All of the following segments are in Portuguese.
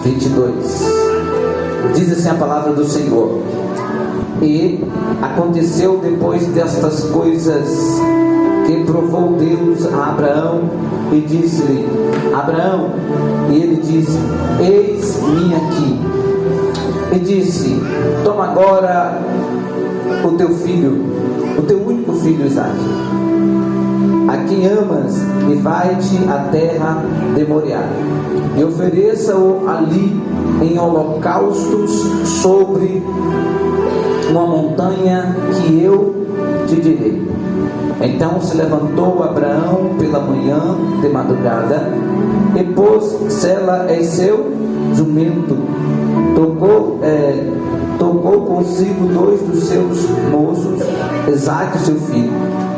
22. Diz assim a palavra do Senhor: e aconteceu depois destas coisas que provou Deus a Abraão e disse-lhe: Abraão, e ele disse: eis-me aqui. E disse: toma agora o teu filho, o teu único filho Isaque, a quem amas, e vai-te à terra de Moriá, e ofereça-o ali em holocaustos sobre uma montanha que eu te direi. Então se levantou Abraão pela manhã de madrugada, e pôs sela em seu jumento, tocou consigo 2 dos seus moços, Isaque seu filho,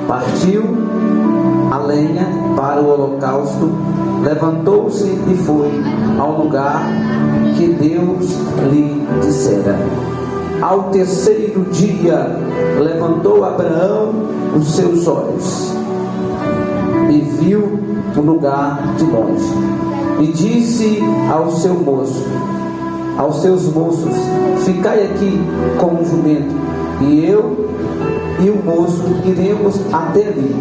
partiu a lenha para o holocausto, levantou-se e foi ao lugar que Deus lhe dissera. Ao terceiro dia levantou Abraão os seus olhos e viu o lugar de longe, e disse aos seus moços: ficai aqui com o jumento, e eu e o moço iremos até ali.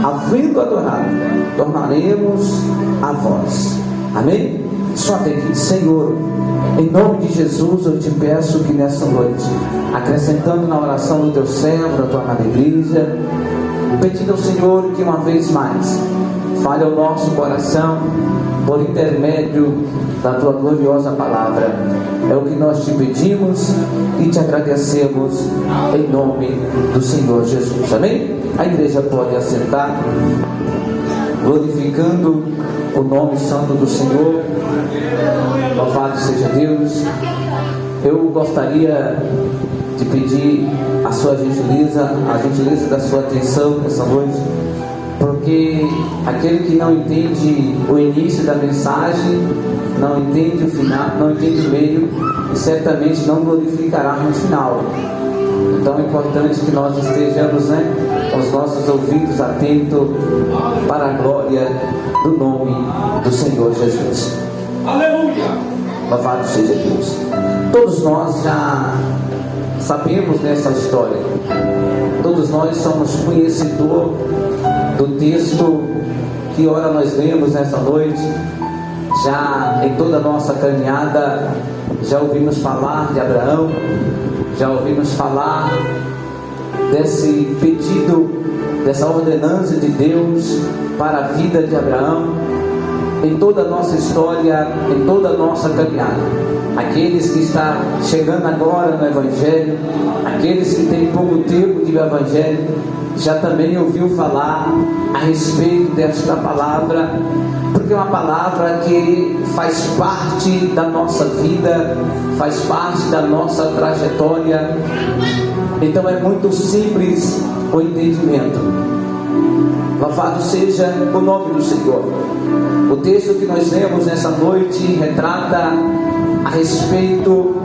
Havendo adorado, tornaremos a vós. Amém? Só até aqui. Senhor, em nome de Jesus, eu te peço que nessa noite, acrescentando na oração do teu servo, da tua amada igreja, pedindo ao Senhor que uma vez mais fale ao nosso coração por intermédio da tua gloriosa palavra. É o que nós te pedimos e te agradecemos em nome do Senhor Jesus. Amém? A igreja pode assentar, glorificando o nome santo do Senhor. Louvado seja Deus. Eu gostaria de pedir a sua gentileza, a gentileza da sua atenção nessa noite, porque aquele que não entende o início da mensagem, não entende o final, não entende o meio, e certamente não glorificará no final. Então é importante que nós estejamos, com os nossos ouvidos atentos para a glória do nome do Senhor Jesus. Aleluia! Louvado seja Deus. Todos nós já sabemos dessa história. Todos nós somos conhecedores do texto que ora nós lemos nessa noite. Já em toda a nossa caminhada já ouvimos falar de Abraão, já ouvimos falar desse pedido, dessa ordenança de Deus para a vida de Abraão. Em toda a nossa história, em toda a nossa caminhada, aqueles que estão chegando agora no Evangelho, aqueles que têm pouco tempo de Evangelho, já também ouviu falar a respeito desta palavra, porque é uma palavra que faz parte da nossa vida, faz parte da nossa trajetória. Então é muito simples o entendimento. Louvado seja o nome do Senhor. O texto que nós lemos nessa noite retrata a respeito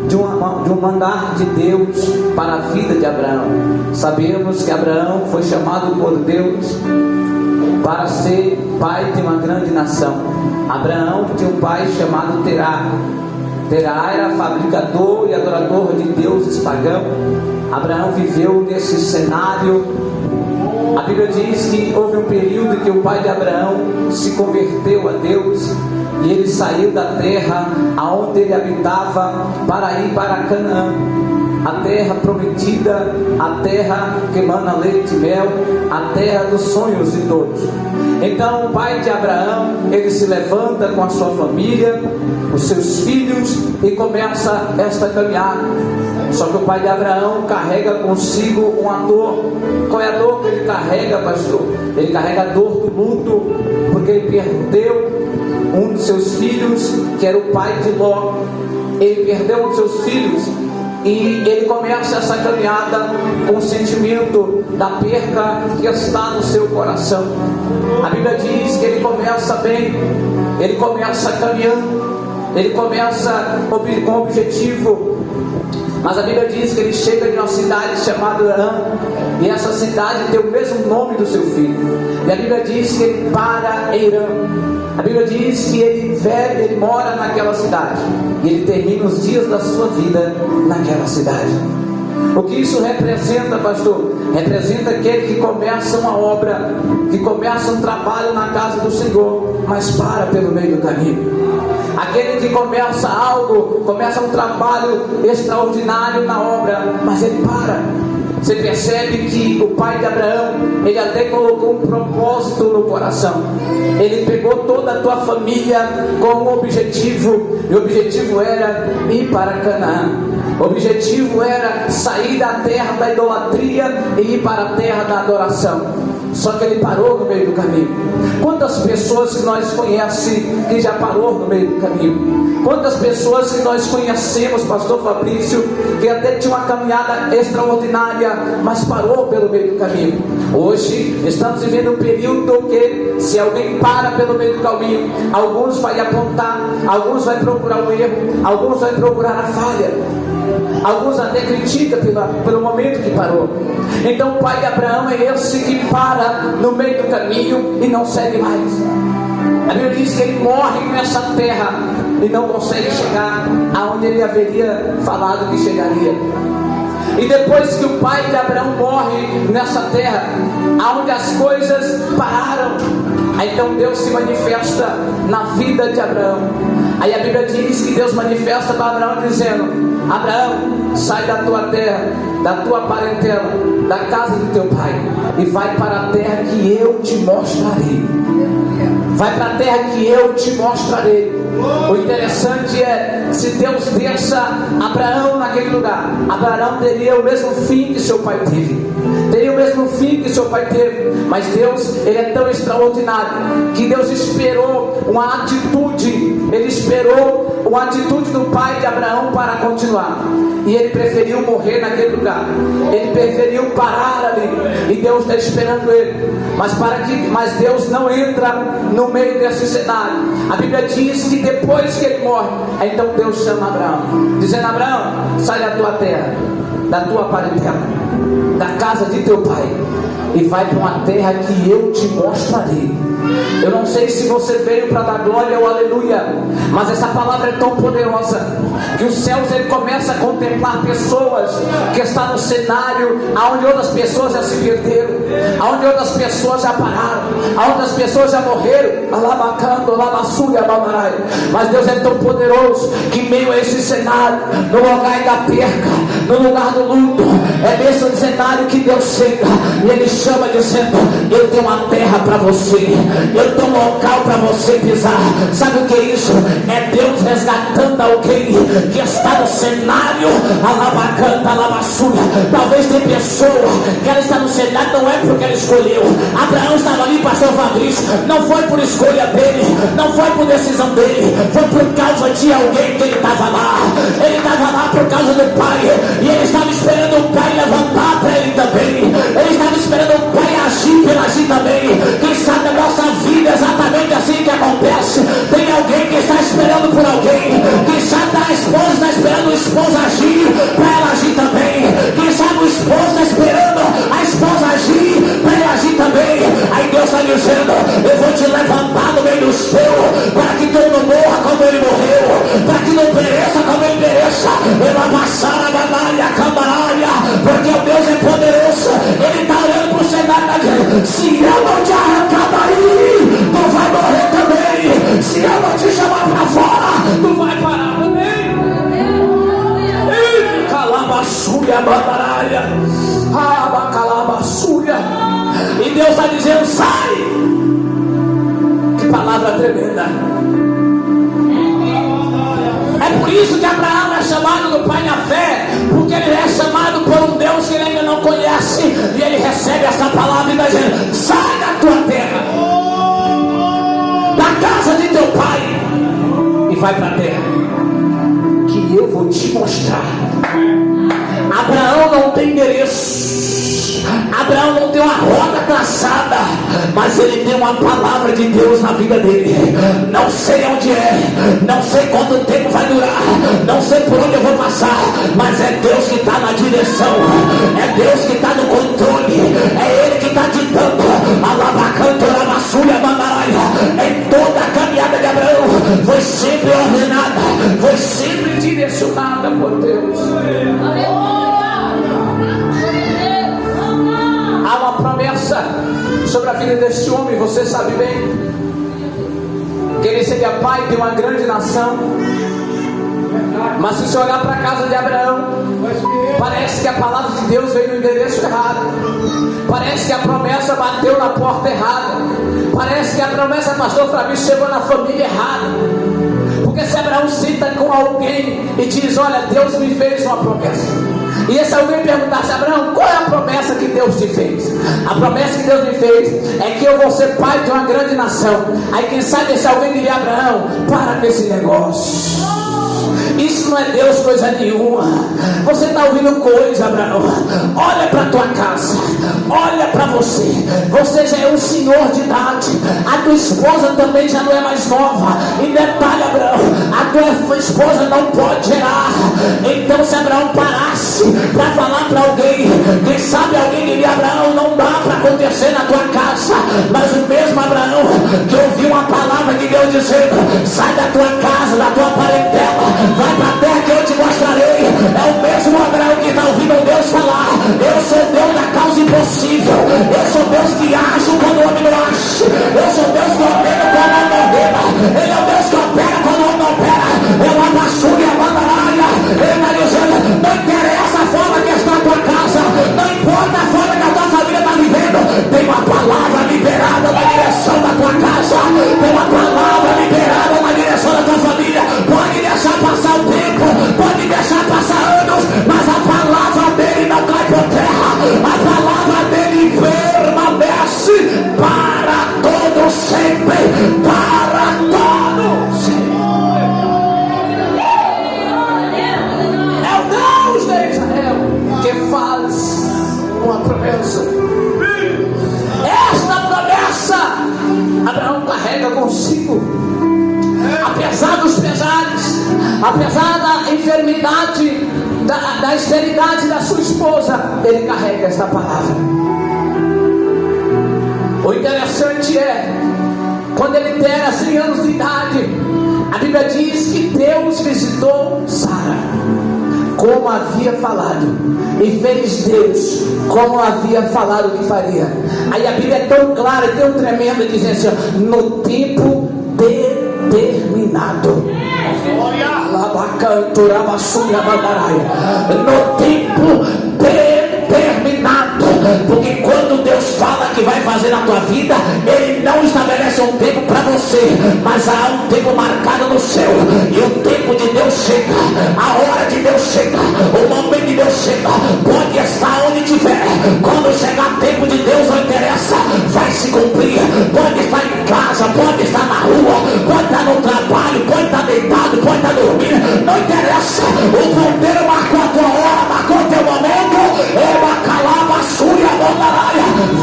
de um mandar de Deus para a vida de Abraão. Sabemos que Abraão foi chamado por Deus para ser pai de uma grande nação. Abraão tinha um pai chamado Terá. Terá era fabricador e adorador de deuses pagãos. Abraão viveu nesse cenário. A Bíblia diz que houve um período em que o pai de Abraão se converteu a Deus, e ele saiu da terra aonde ele habitava para ir para Canaã, a terra prometida, a terra que emana leite e mel, a terra dos sonhos de todos. Então o pai de Abraão, ele se levanta com a sua família, os seus filhos, e começa esta caminhada. Só que o pai de Abraão carrega consigo uma dor. Qual é a dor que ele carrega, pastor? Ele carrega a dor do luto, porque ele perdeu um dos seus filhos, que era o pai de Ló. Ele perdeu um dos seus filhos, e ele começa essa caminhada com o sentimento da perca que está no seu coração. A Bíblia diz que ele começa bem, ele começa caminhando, ele começa com o objetivo Mas a Bíblia diz que ele chega em uma cidade chamada Arã, e essa cidade tem o mesmo nome do seu filho. E a Bíblia diz que ele para em Arã. A Bíblia diz que ele mora naquela cidade, e ele termina os dias da sua vida naquela cidade. O que isso representa, pastor? Representa aquele que começa uma obra, que começa um trabalho na casa do Senhor, mas para pelo meio do caminho. Aquele que começa algo, começa um trabalho extraordinário na obra, mas ele para. Você percebe que o pai de Abraão, ele até colocou um propósito no coração. Ele pegou toda a tua família com um objetivo, e o objetivo era ir para Canaã. O objetivo era sair da terra da idolatria e ir para a terra da adoração. Só que ele parou no meio do caminho. Quantas pessoas que nós conhecemos que já parou no meio do caminho? Quantas pessoas que nós conhecemos, pastor Fabrício, que até tinha uma caminhada extraordinária, mas parou pelo meio do caminho? Hoje estamos vivendo um período que, se alguém para pelo meio do caminho, alguns vai apontar, alguns vai procurar o erro, alguns vai procurar a falha, alguns até criticam pelo momento que parou. Então o pai de Abraão é esse que para no meio do caminho e não segue mais. A Bíblia diz que ele morre nessa terra e não consegue chegar aonde ele haveria falado que chegaria. E depois que o pai de Abraão morre nessa terra, aonde as coisas pararam, aí então Deus se manifesta na vida de Abraão. Aí a Bíblia diz que Deus manifesta para Abraão dizendo: Abraão, sai da tua terra, da tua parentela, da casa do teu pai, e vai para a terra que eu te mostrarei. Vai para a terra que eu te mostrarei. O interessante é, se Deus deixa Abraão naquele lugar, Abraão teria o mesmo fim que seu pai teve. Teria o mesmo fim que seu pai teve. Mas Deus, ele é tão extraordinário que Deus esperou uma atitude. Ele esperou uma atitude do pai de Abraão para continuar. E ele preferiu morrer naquele lugar. Ele preferiu parar ali. E Deus está esperando ele. Mas Deus não entra no meio desse cenário. A Bíblia diz que depois que ele morre, então Deus chama Abraão, dizendo: Abraão, sai da tua terra, da tua parentela, da casa de teu pai, e vai para uma terra que eu te mostrarei. Eu não sei se você veio para dar glória ou aleluia, mas essa palavra é tão poderosa que os céus ele começa a contemplar pessoas que estão no cenário aonde outras pessoas já se perderam, aonde outras pessoas já pararam, aonde outras pessoas já morreram, alabacando, alabassuga, alabaraia. Mas Deus é tão poderoso que em meio a esse cenário, no lugar da perca, no lugar do luto, é nesse cenário que Deus chega e Ele chama dizendo: eu tenho uma terra para você, eu tenho um local para você pisar. Sabe o que é isso? É Deus resgatando alguém que está no cenário, alabacanta, alabassura. Talvez tem pessoa que ela está no cenário, não é porque ela escolheu. Abraão estava ali, pastor Fabrício, não foi por escolha dele, não foi por decisão dele, foi por causa de alguém que ele estava lá. Ele estava lá por causa do pai, e ele estava esperando o pai levantar para ele também. Ele estava esperando o pai agir para ele agir também. Quem sabe a nossa vida é exatamente assim que acontece. Tem alguém que está esperando por alguém. Quem sabe a esposa está esperando o esposo agir para ela agir também. Quem sabe o esposo está esperando a esposa agir para ela agir também. Aí Deus está dizendo: eu vou te levantar no meio dos teus, para que tu não morra como ele morreu, para que não pereça como ele pereça. Ela passar a batalha, a camarada, porque o Deus é poderoso. Ele está olhando para o cenário e está dizendo: se eu não te arrancar daí, tu vai morrer também. Se eu não te chamar para fora, tu vai parar também. Calabassuia, batalha, abacalabassuia. E Deus está dizendo: sai. Que palavra tremenda. É por isso que Abraão é chamado do pai na fé, porque ele é chamado por um Deus que ele ainda não conhece, e ele recebe essa palavra e está dizendo: sai da tua terra, da casa de teu pai, e vai para a terra que eu vou te mostrar. Abraão não tem endereço. Abraão não tem uma rota traçada, mas ele tem uma palavra de Deus na vida dele. Não sei onde é, não sei quanto tempo vai durar, não sei por onde eu vou passar, mas é Deus que está na direção, é Deus que está no controle, é Ele que está ditando a lavacantora, a maçulha, a em toda a caminhada de Abraão. Foi sempre ordenada, foi sempre direcionada por Deus. Há uma promessa sobre a vida deste homem, você sabe bem, que ele seria pai de uma grande nação. Mas se você olhar para a casa de Abraão, parece que a palavra de Deus veio no endereço errado, parece que a promessa bateu na porta errada, parece que a promessa, pastor Fabio, chegou na família errada. Porque se Abraão senta com alguém e diz: olha, Deus me fez uma promessa, e esse alguém perguntasse: Abraão, qual é a promessa que Deus te fez? A promessa que Deus me fez é que eu vou ser pai de uma grande nação. Aí quem sabe esse alguém diria: Abraão, para com esse negócio, isso não é Deus coisa nenhuma. Você está ouvindo coisa, Abraão. Olha para a tua casa, olha para você. Você já é um senhor de idade, a tua esposa também já não é mais nova. E detalhe, Abraão, a tua esposa não pode gerar. Então se Abraão parasse para falar para alguém, quem sabe alguém diria: Abraão, não dá para acontecer na tua casa. Mas o mesmo Abraão que ouviu uma palavra de Deus dizendo: sai da tua casa, da tua parentela, vai para a terra que eu te mostrarei, é o mesmo Abraão que está ouvindo Deus falar: eu sou Deus da causa impossível, eu sou Deus que age quando o homem não age, eu sou Deus que ordena quando o homem não ordena, Ele é o Deus que opera quando o homem não opera, eu abaixo e abandonarei. Ele está dizendo: não interessa a forma que está a tua casa, não importa a forma que a tua família está vivendo, tem uma palavra liberada na direção da tua casa, tem uma palavra liberada na direção da tua família. Pode deixar passar o tempo, pode deixar passar anos, mas a palavra dele não cai por terra, a palavra dele permanece para todo sempre, para todo sempre. É o Deus de Israel que faz uma promessa. Esta promessa Abraão carrega consigo, apesar dos pesares, apesar da enfermidade, da esterilidade da sua esposa, ele carrega esta palavra. O interessante é, quando ele era 100 anos de idade, a Bíblia diz que Deus visitou Sara, como havia falado, e fez Deus como havia falado que faria. Aí a Bíblia é tão clara e tão tremenda, dizendo assim: no tempo determinado. No tempo determinado. Porque quando Deus fala que vai fazer na tua vida, Ele não estabelece um tempo para você, mas há um tempo marcado no céu. E o tempo de Deus chega, a hora de Deus chega, o momento de Deus chega. Pode estar onde estiver, quando chegar tempo de Deus, não interessa, vai se cumprir. Pode estar em casa, pode estar na rua, pode estar no trabalho, pode estar deitado, pode estar dormindo, não interessa. O ponteiro marcou a tua hora, marcou o teu momento.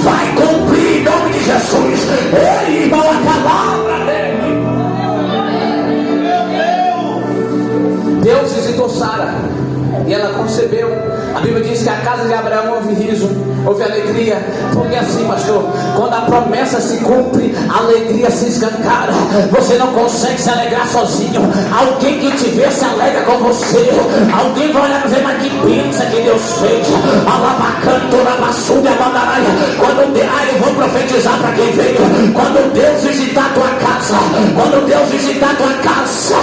Vai cumprir em nome de Jesus. Ele, irmão, a palavra dele. Deus visitou Sara e ela concebeu. A Bíblia diz que a casa de Abraão houve riso, houve alegria. Porque assim, pastor, quando a promessa se cumpre, a alegria se escancara. Você não consegue se alegrar sozinho. Alguém que te vê se alegra com você. Alguém vai olhar e dizer: mas que bênção que Deus fez. Alabacanto, labaçuda, bandaraia. Quando Deus, eu vou profetizar para quem veio. Quando Deus visitar a tua casa, quando Deus visitar a tua casa,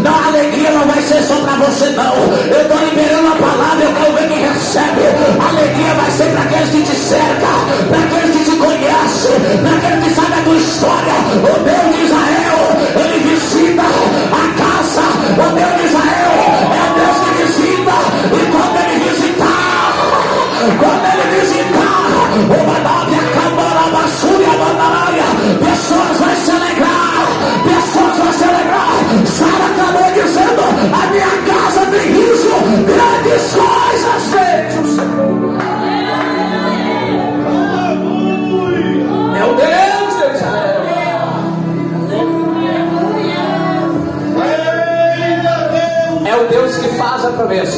não, a alegria não vai ser só para você, não. Eu estou liberando a palavra, eu quero ver quem recebe. A alegria vai ser para aqueles que te cercam, para aqueles que te conhecem, para aqueles que sabem a tua história. O Deus de Israel, Ele visita a casa. O Deus de Israel é o Deus que visita. E quando Ele visitar, uma nova câmara, basúria, bandaraia, pessoas vão se alegrar, pessoas vão se alegrar. Sara acabou dizendo: a minha casa tem riso, grandes coisas fez o Senhor. promessa,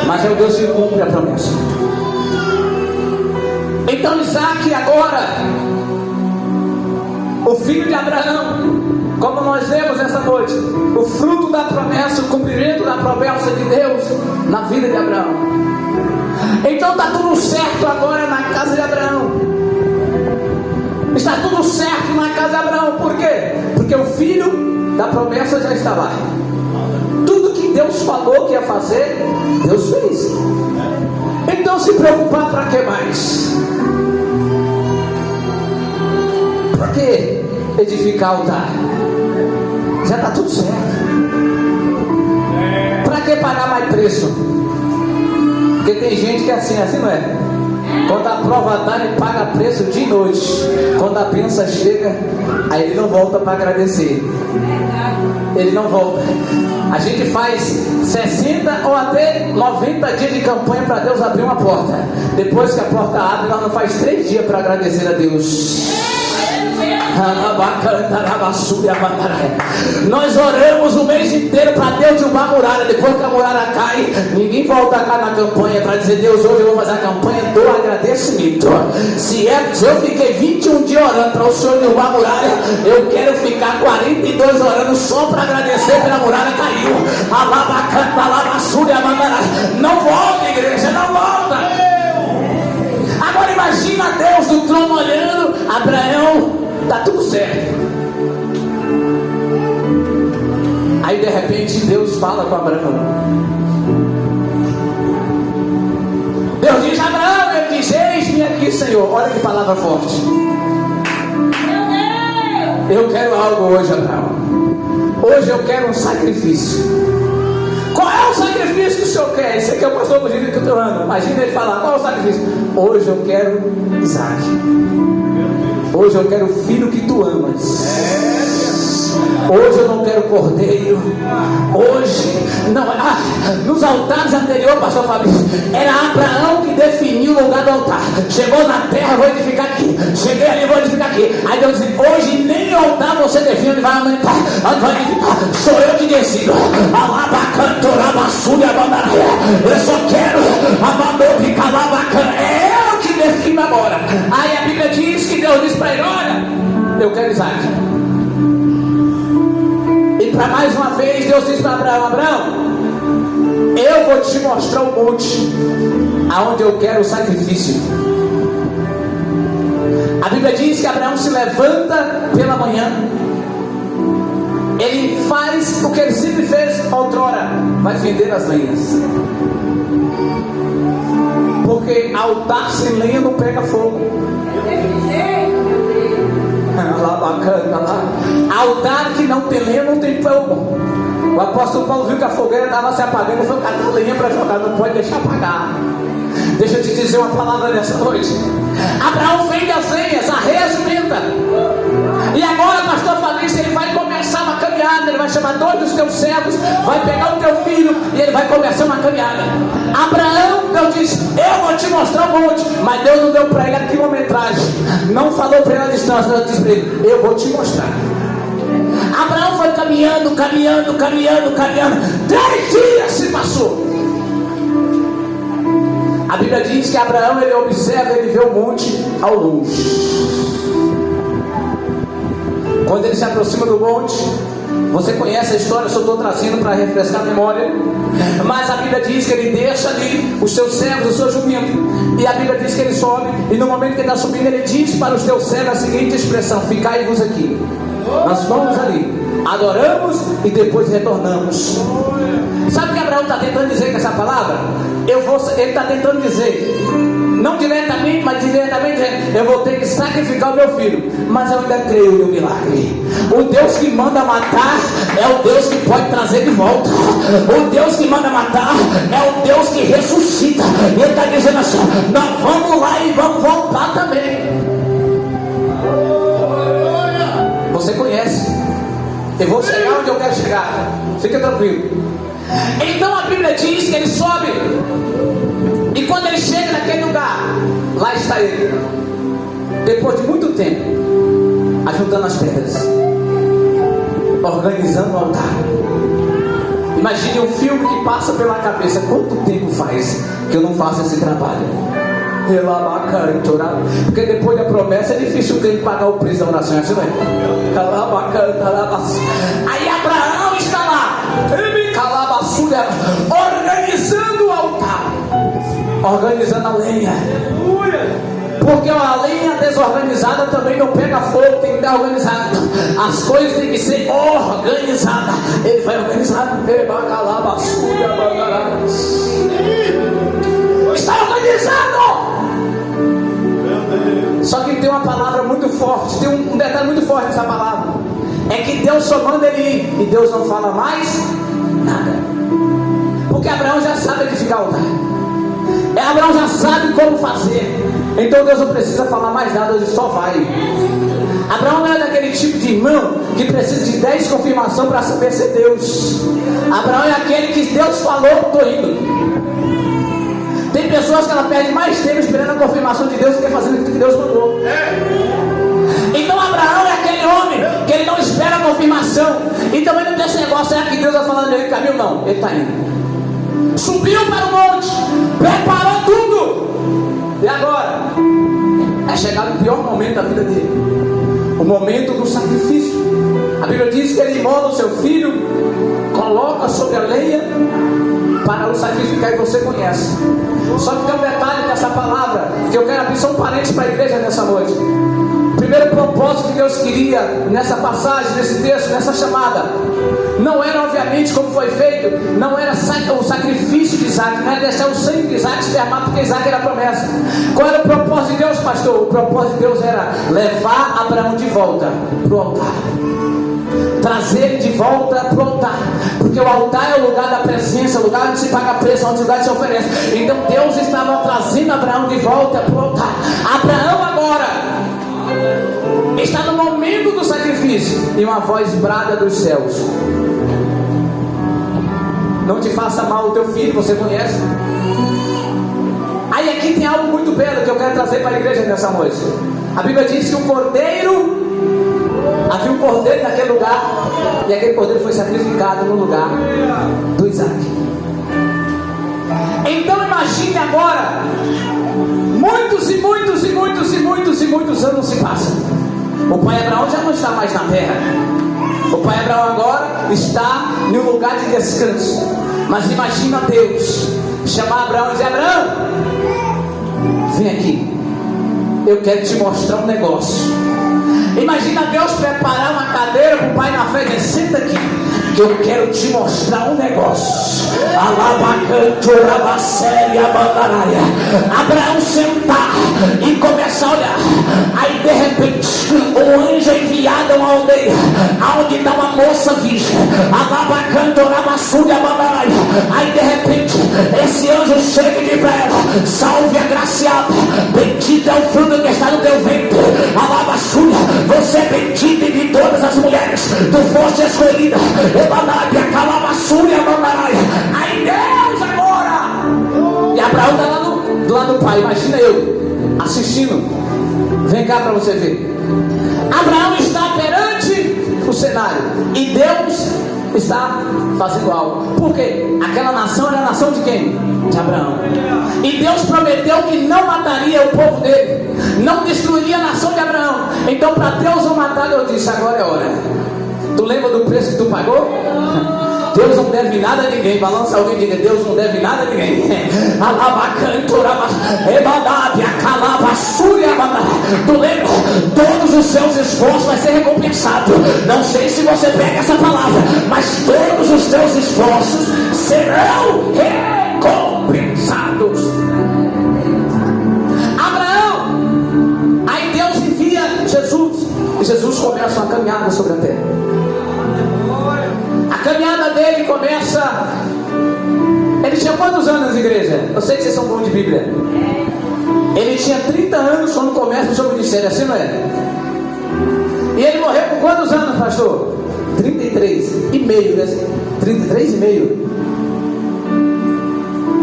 mas é o Deus que cumpre a promessa. Então Isaac agora, o filho de Abraão, como nós vemos essa noite, o fruto da promessa, o cumprimento da promessa de Deus na vida de Abraão. Então está tudo certo agora na casa de Abraão. Está tudo certo na casa de Abraão. Por quê? Porque o filho da promessa já está lá. Tudo que Deus falou que ia fazer, Deus fez. Então se preocupar para que mais? Para que edificar altar? Já está tudo certo. Para que pagar mais preço? Porque tem gente que é assim não é? Quando a prova dá, ele paga preço de noite. Quando a bênção chega, aí ele não volta para agradecer. Ele não volta. A gente faz 60 ou até 90 dias de campanha para Deus abrir uma porta. Depois que a porta abre, nós não faz 3 dias para agradecer a Deus. Nós oramos o mês inteiro para Deus derrubar a muralha. Depois que a muralha cai, ninguém volta cá na campanha para dizer: Deus, hoje eu vou fazer a campanha do agradecimento. Se eu fiquei 21 dias orando para o Senhor derrubar a muralha, eu quero ficar 42 orando só para agradecer pela muralha caiu. Não volta, igreja, não volta. Agora imagina Deus do trono olhando. Abraão, está tudo certo. Aí de repente Deus fala com Abraão. Deus diz: Abraão, ele diz: eis-me aqui, Senhor. Olha que palavra forte. Eu quero algo hoje, Abraão. Hoje eu quero um sacrifício. Qual é o sacrifício que o Senhor quer? Esse aqui é o pastor do jeito que eu estou orando. Imagina ele falar: qual é o sacrifício? Hoje eu quero Isaac. Hoje eu quero o filho que tu amas. Hoje eu não quero cordeiro. Hoje não. Nos altares anteriores, pastor Fabrício, era Abraão que definiu o lugar do altar. Chegou na terra, vou edificar aqui. Cheguei ali, vou edificar aqui. Aí Deus disse: hoje nem o altar você define onde vai aumentar, onde vai edificar. Sou eu que decido. Eu só quero é eu que defino agora. Aí a Bíblia diz que Deus disse para ele: olha, eu quero Isaac. E para mais uma vez Deus disse para Abraão: Abraão, eu vou te mostrar o monte aonde eu quero o sacrifício. A Bíblia diz que Abraão se levanta pela manhã. Ele faz o que ele sempre fez outrora: vai fender as lenhas. Porque altar sem lenha não pega fogo. Altar que não tem lenha não tem fogo. O apóstolo Paulo viu que a fogueira estava se apagando e foi catar lenha para jogar. Não pode deixar apagar. Deixa eu te dizer uma palavra nessa noite. Abraão fez as lenhas, arrejimenta. E agora, pastor Fabrício, ele vai começar uma caminhada. Ele vai chamar 2 dos teus servos, vai pegar o teu filho e ele vai começar uma caminhada. Abraão, Deus disse: eu vou te mostrar o monte. Mas Deus não deu para ele a quilometragem, não falou para ele a distância. Deus disse para ele: eu vou te mostrar. Abraão foi caminhando. 3 dias se passou. A Bíblia diz que Abraão, ele observa, ele vê o monte ao longe. Quando ele se aproxima do monte, você conhece a história, eu só estou trazendo para refrescar a memória. Mas a Bíblia diz que ele deixa ali os seus servos, o seu jumento. E a Bíblia diz que ele sobe. E no momento que ele está subindo, ele diz para os teus servos a seguinte expressão: ficai-vos aqui. Nós vamos ali, adoramos e depois retornamos. Sabe o que Abraão está tentando dizer com essa palavra? Ele está tentando dizer, não diretamente, mas diretamente, eu vou ter que sacrificar o meu filho, mas eu ainda creio no milagre. O Deus que manda matar é o Deus que pode trazer de volta. O Deus que manda matar é o Deus que ressuscita. E ele está dizendo assim: nós vamos lá e vamos voltar também. Você conhece. Eu vou chegar onde eu quero chegar. Fica tranquilo. Então a Bíblia diz que ele sobe. E quando ele chega naquele lugar, lá está ele. Depois de muito tempo, ajuntando as pedras, organizando o altar. Imagine um filme que passa pela cabeça. Quanto tempo faz que eu não faço esse trabalho? Porque depois da promessa é difícil o crente pagar o preço da oração, assim, não é? Aí Abraão está lá, organizando o altar, organizando a lenha. Porque a lenha desorganizada também não pega fogo, tem que estar organizado. As coisas têm que ser organizadas. Ele vai organizando. Está organizado. Só que tem uma palavra muito forte, tem um detalhe muito forte nessa palavra. É que Deus só manda ele ir e Deus não fala mais nada. Porque Abraão já sabe edificar o altar. Abraão já sabe como fazer. Então Deus não precisa falar mais nada, ele só vai. Abraão não é daquele tipo de irmão que precisa de 10 confirmações para saber ser Deus. Abraão é aquele que Deus falou, estou indo. Tem pessoas que ela perde mais tempo esperando a confirmação de Deus do que fazendo aquilo que Deus mandou. Então Abraão é aquele homem que ele não espera a confirmação. E também não tem esse negócio, é que Deus vai falando nele caminho, não, ele está indo. Subiu para o monte, preparou tudo. E agora? É chegado o pior momento da vida dele, o momento do sacrifício. A Bíblia diz que ele imola o seu filho, coloca sobre a lenha para o sacrificar, e você conhece. Só que tem um detalhe dessa palavra que eu quero abrir só um parênteses para a igreja nessa noite. O primeiro propósito que Deus queria nessa passagem, nesse texto, nessa chamada, não era obviamente como foi feito, não era o sacrifício de Isaac, não era deixar o sangue de Isaac se derramar, porque Isaac era a promessa. Qual era o propósito de Deus, pastor? O propósito de Deus era levar Abraão de volta para o altar, trazer ele de volta para o altar, porque o altar é o lugar da presença, o lugar onde se paga preço, onde o lugar se oferece. Então Deus estava trazendo Abraão de volta para o altar. Abraão agora está no momento do sacrifício, e uma voz brada dos céus: não te faça mal o teu filho, você conhece? Aí aqui tem algo muito belo que eu quero trazer para a igreja nessa noite. A Bíblia diz que havia um cordeiro naquele lugar, e aquele cordeiro foi sacrificado no lugar do Isaac. Então imagine agora, muitos anos se passam. O pai Abraão já não está mais na terra. O pai Abraão agora está em um lugar de descanso. Mas imagina Deus chamar Abraão e dizer: Abraão, vem aqui, eu quero te mostrar um negócio. Imagina Deus preparar uma cadeira para o pai na frente e dizer: senta aqui, que eu quero te mostrar um negócio. Abraão sentar e começar a olhar. Aí de repente um anjo é enviado a uma aldeia onde está uma moça virgem. Aí de repente esse anjo chega e diz para ela: salve agraciada, bendita é o fruto que está no teu ventre. Você é bendita entre todas as mulheres, tu foste escolhida. Aí Deus agora, e Abraão está lá do lado do pai. Imagina eu assistindo. Vem cá para você ver. Abraão está perante o cenário e Deus está fazendo algo. Por quê? Aquela nação era a nação de quem? De Abraão. E Deus prometeu que não mataria o povo dele, não destruiria a nação de Abraão. Então para Deus não matar, Deus disse: agora é hora. Tu lembra do preço que tu pagou? Deus não deve nada a ninguém. Balança alguém e diga: Deus não deve nada a ninguém. Tu lembra? Todos os seus esforços vai ser recompensado. Não sei se você pega essa palavra, mas todos os teus esforços serão recompensados. Abraão, aí Deus envia Jesus, e Jesus começa uma caminhada sobre a terra. A caminhada dele começa. Ele tinha quantos anos, igreja? Eu sei que vocês são bons de Bíblia. Ele tinha 30 anos quando começa o seu ministério, assim não é? E ele morreu com quantos anos, pastor? 33 e meio, né? 33 e meio.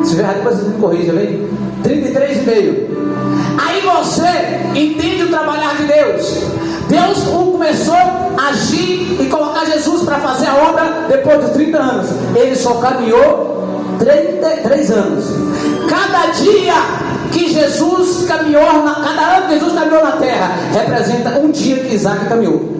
Se tiver errado, depois você me corrija, vem? 33 e meio. Aí você entende o trabalhar de Deus. Deus começou a agir e colocar Jesus para fazer a obra depois dos 30 anos. Ele só caminhou 3 anos. Cada dia que Jesus caminhou, cada ano que Jesus caminhou na terra, representa um dia que Isaac caminhou.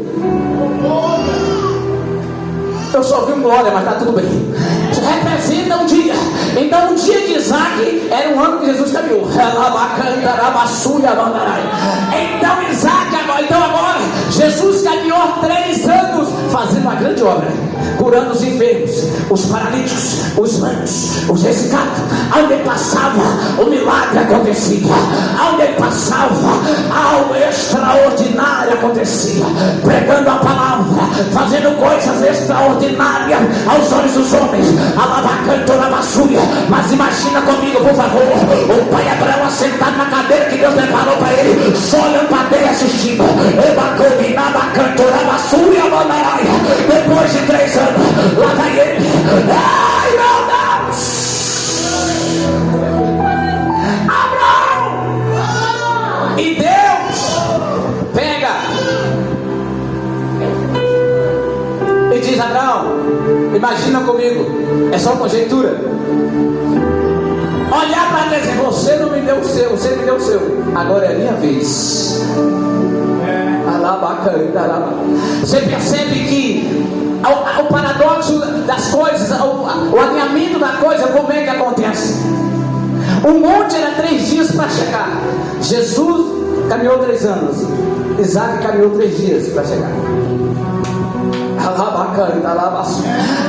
Eu só vi um glória, mas está tudo bem. Representa um dia. Então, o dia de Isaac era um ano que Jesus caminhou. Então agora, Jesus caminhou 3 anos fazendo uma grande obra, curando os enfermos, os paralíticos, os mancos, os ressuscitados. Onde ele passava, o milagre acontecia. Onde ele passava, algo extraordinário acontecia. Pregando a palavra, fazendo coisas extraordinárias aos olhos dos homens. Mas imagina comigo, por favor, o pai Abraão sentado na cadeira que Deus preparou para ele, só olhando para dele assistindo. Depois de 3 anos, lá vai ele. Ai, meu Deus! Abraão! E Deus pega e diz: Abraão, imagina comigo, é só conjectura. Olhar para ele e dizer: você não me deu o seu, você me deu o seu, agora é a minha vez. Você percebe que o paradoxo das coisas, o alinhamento da coisa, como é que acontece? O monte era 3 dias para chegar. Jesus caminhou 3 anos. Isaac caminhou 3 dias para chegar.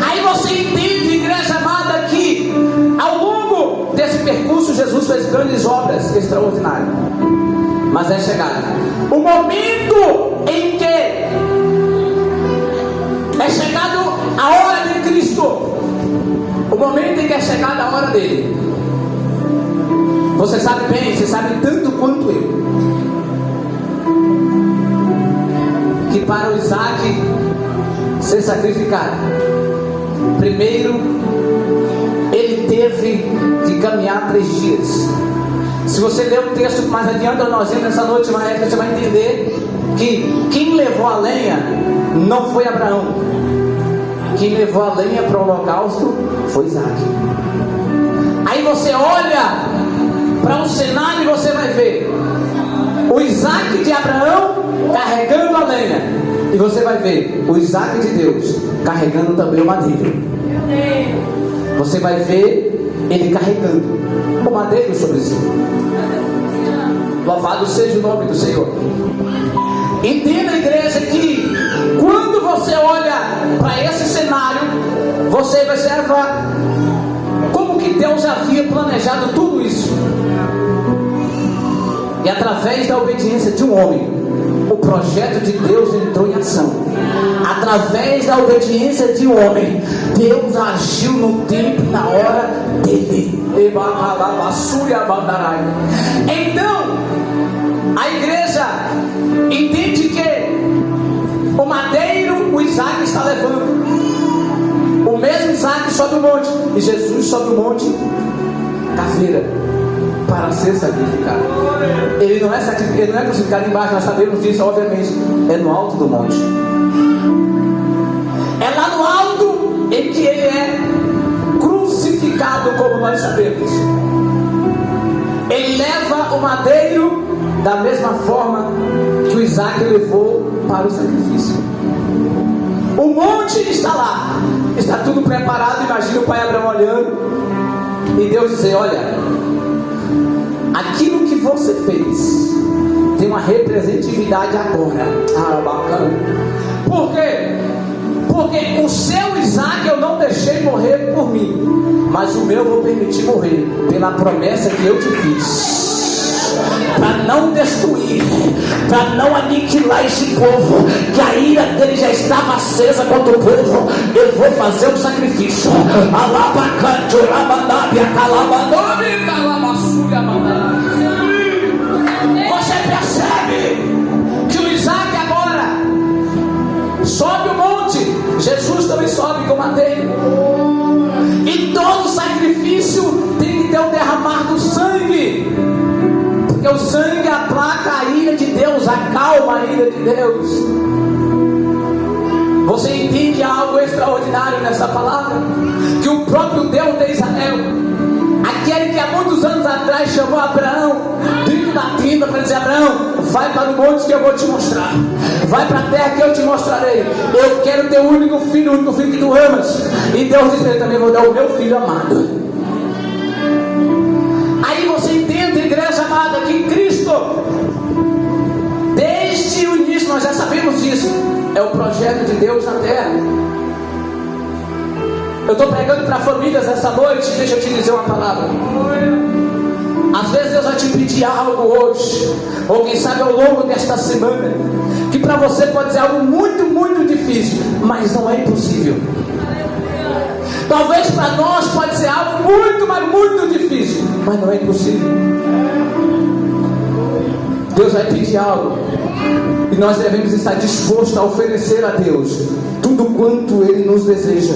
Aí você entende, igreja amada, que ao longo desse percurso Jesus fez grandes obras extraordinárias. Mas é chegado o momento em que é chegado a hora de Cristo, o momento em que é chegada a hora dele. Você sabe bem, você sabe tanto quanto eu, que para o Isaac ser sacrificado, primeiro ele teve que caminhar 3 dias. Se você ler o texto mais adiante, nós vemos nessa noite, você vai entender que quem levou a lenha não foi Abraão. Quem levou a lenha para o holocausto foi Isaac. Aí você olha para um cenário e você vai ver o Isaac de Abraão carregando a lenha, e você vai ver o Isaac de Deus carregando também o madeiro. Você vai ver ele carregando o madeiro sobre si. Louvado seja o nome do Senhor. Entenda, igreja, que quando você olha para esse cenário, você vai observar como que Deus havia planejado tudo isso. E através da obediência de um homem, o projeto de Deus entrou em ação. Através da obediência de um homem, Deus agiu no tempo e na hora dele. Então, a igreja entende que o madeiro, o Isaac está levando. O mesmo Isaac sobe o monte, e Jesus sobe o monte caveira para ser sacrificado. Ele não é sacrificado, ele não é crucificado embaixo, nós sabemos disso, obviamente. É no alto do monte. É lá no alto em que ele é crucificado, como nós sabemos. Ele leva o madeiro da mesma forma que o Isaac levou para o sacrifício. O monte está lá, está tudo preparado. Imagina o pai Abraão olhando e Deus dizer: olha, aquilo que você fez tem uma representatividade agora. Ah, bacana. Por quê? Porque o seu Isaac eu não deixei morrer por mim, mas o meu eu vou permitir morrer pela promessa que eu te fiz. Para não destruir, para não aniquilar esse povo, que a ira dele já estava acesa contra o povo, eu vou fazer um sacrifício. Você percebe que o Isaac agora sobe o monte, Jesus também sobe com o madeiro, e todo sacrifício tem que ter um derramar do sangue, porque o sangue aplaca a ira de Deus, Deus acalma a ira de Deus. Você entende algo extraordinário nessa palavra? Que o próprio Deus de Israel, aquele que há muitos anos atrás chamou Abraão dentro da tenda para dizer: Abraão, vai para o monte que eu vou te mostrar, vai para a terra que eu te mostrarei, eu quero teu único filho, o único filho que tu amas. E Deus disse: eu também vou dar o meu filho amado. Aí você entende, igreja amada, que Cristo, desde o início, nós já sabemos disso, é o projeto de Deus na terra. Eu estou pregando para famílias essa noite. Deixa eu te dizer uma palavra. Às vezes Deus vai te pedir algo hoje, ou quem sabe ao longo desta semana, que para você pode ser algo muito, muito difícil, mas não é impossível. Talvez para nós pode ser algo muito, mas muito difícil, mas não é impossível. Deus vai pedir algo, e nós devemos estar dispostos a oferecer a Deus tudo quanto Ele nos deseja,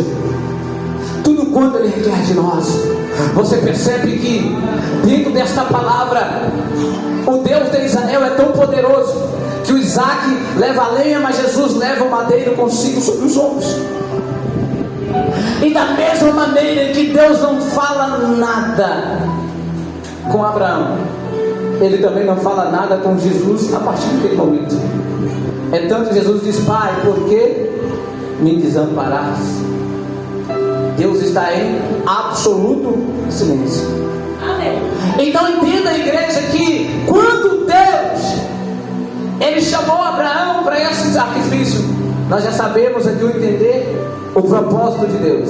tudo quanto Ele requer de nós. Você percebe que dentro desta palavra, o Deus de Israel é tão poderoso, que o Isaac leva a lenha, mas Jesus leva o madeiro consigo sobre os ombros. E da mesma maneira que Deus não fala nada com Abraão, Ele também não fala nada com Jesus a partir daquele momento. É tanto que Jesus diz: Pai, por que me desamparaste? Deus está em absoluto silêncio. Amém. Então entenda, igreja, que quando Deus Ele chamou Abraão para esse sacrifício, nós já sabemos aqui o entender o propósito de Deus.